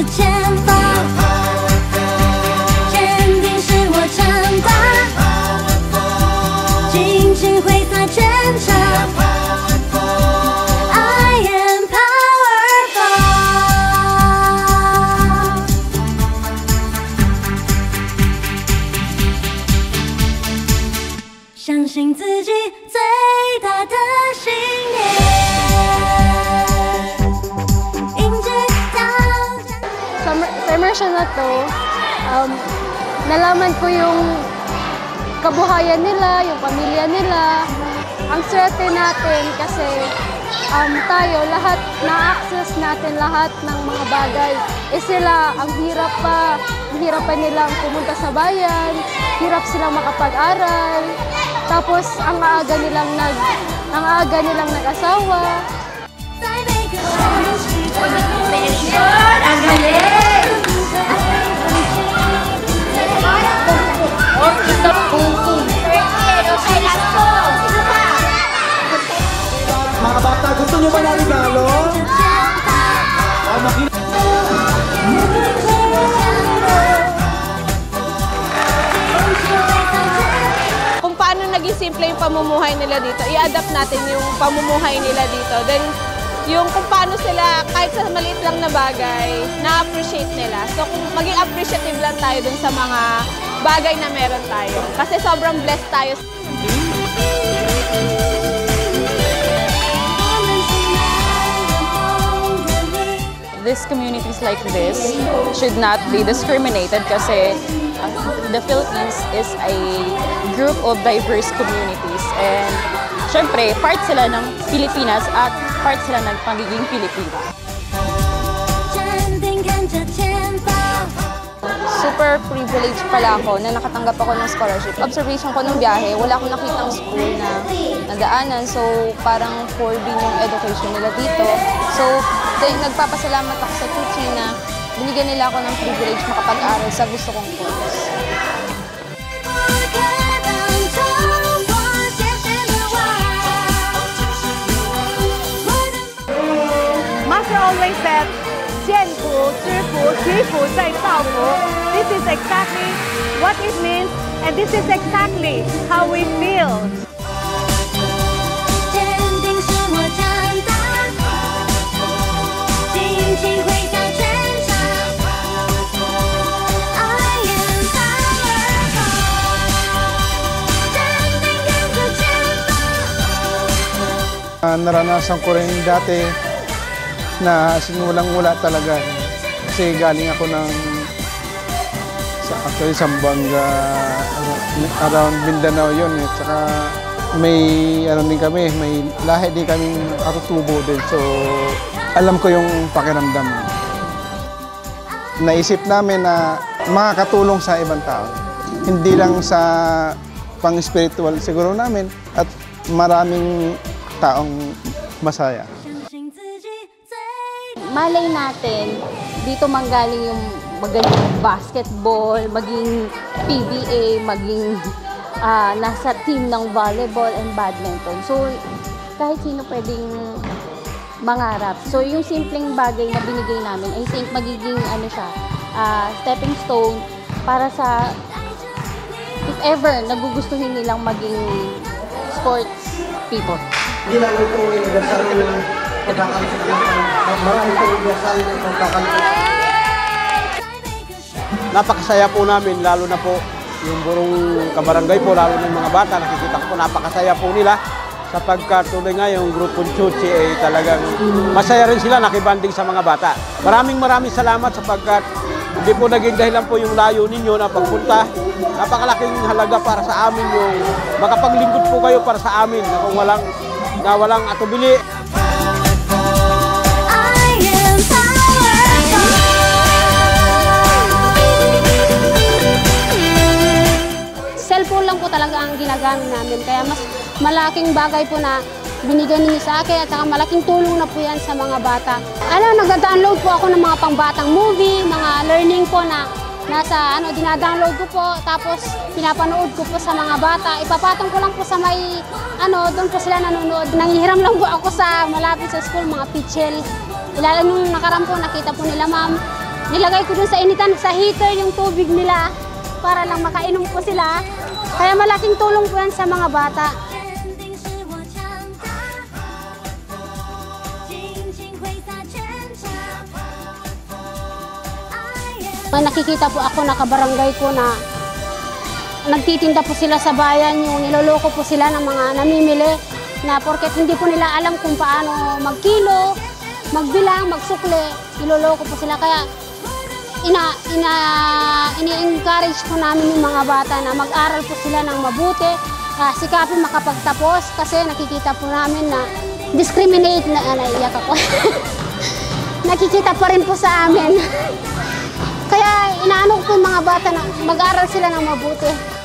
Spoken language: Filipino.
前方，坚定是我长大，尽情挥洒全场。I am powerful， 相信自己最大的信念。 Sa immersion na to, nalaman ko yung kabuhayan nila, yung pamilya nila. Ang swerte natin kasi tayo, lahat na-access natin lahat ng mga bagay. Sila, ang hirap pa nilang pumunta sa bayan, hirap silang makapag-aral. Tapos, ang aaga nilang nag-asawa. Ang galing! Mga bata, gusto nyo ba na regalo? Kung paano naging simple yung pamumuhay nila dito, i-adapt natin yung pamumuhay nila dito. Then, yung kung paano sila, kahit sa maliit lang na bagay, na-appreciate nila. So, kung maging appreciative lang tayo dun sa mga bagay na meron tayo. Kasi sobrang blessed tayo. These communities like this should not be discriminated kasi the Philippines is a group of diverse communities and syempre part sila ng Pilipinas at part sila ng pagiging Pilipino. Super privileged pala ako na nakatanggap ako ng scholarship. Observation ko nung biyahe, wala akong nakitang school na nadaanan. So, parang 4B yung education nila dito. So, nagpapasalamat ako sa Tuchi na binigyan nila ako ng privilege makapag-aral sa gusto kong course. Master always said, 见福、知福、祈福再造福. This is exactly what it means, and this is exactly how we feel. Naranasan ko rin dati na sinulang-wala talaga. Kasi galing ako ng Zamboanga, around Mindanao yun. At saka may din kami, may lahi din kaming katutubo din. So alam ko yung pakiramdam. Naisip namin na makakatulong sa ibang tao. Hindi lang sa pang-spiritual siguro namin at maraming taong masaya. Malay natin, dito manggaling yung magaling basketball, maging PBA, maging nasa team ng volleyball and badminton. So, kahit sino pwedeng mangarap. So, yung simpleng bagay na binigay namin, I think magiging stepping stone para sa if ever nagugustuhin nilang maging sports people. Hindi lang ito yung aniversary ng pagkakalit ng marami ito yung aniversary ng pagkakalit. Napakasaya po namin, lalo na po yung burong kabarangay po, lalo ng mga bata, nakikita ko po napakasaya po nila sapagkat tuloy nga yung grupong Chuchi ay talagang masaya rin sila nakibanding sa mga bata. Maraming salamat sapagkat hindi po naging dahilan po yung layo ninyo na pagpunta. Napakalaking halaga para sa amin yung makapaglingkod po kayo para sa amin na kung walang atubili. Cellphone lang po talaga ang ginagamit namin. Kaya mas malaking bagay po na binigyan ninyo sa akin at saka malaking tulong na po yan sa mga bata. Nag-download po ako ng mga pangbatang movie, mga learning po na dinadownload ko po, tapos pinapanood ko po sa mga bata. Ipapatong ko lang po sa may, doon po sila nanonood. Nangihiram lang po ako sa malapit sa school, mga pitchel. Ilala nung nakaraan po, nakita po nila ma'am, nilagay ko dun sa initan, sa heater yung tubig nila para lang makainom po sila. Kaya malaking tulong po yan sa mga bata. Nakikita po ako na kabarangay ko na nagtitinda po sila sa bayan, yung niloloko po sila ng mga namimili na porket hindi po nila alam kung paano magkilo, magbilang, magsukle, niloloko po sila. Kaya ini-encourage po namin yung mga bata na mag-aral po sila ng mabuti, sikapin makapagtapos kasi nakikita po namin na discriminate na, naiyak ako. Nakikita pa rin po sa amin. Kaya inaano ko yung mga bata na mag-aral sila ng mabuti.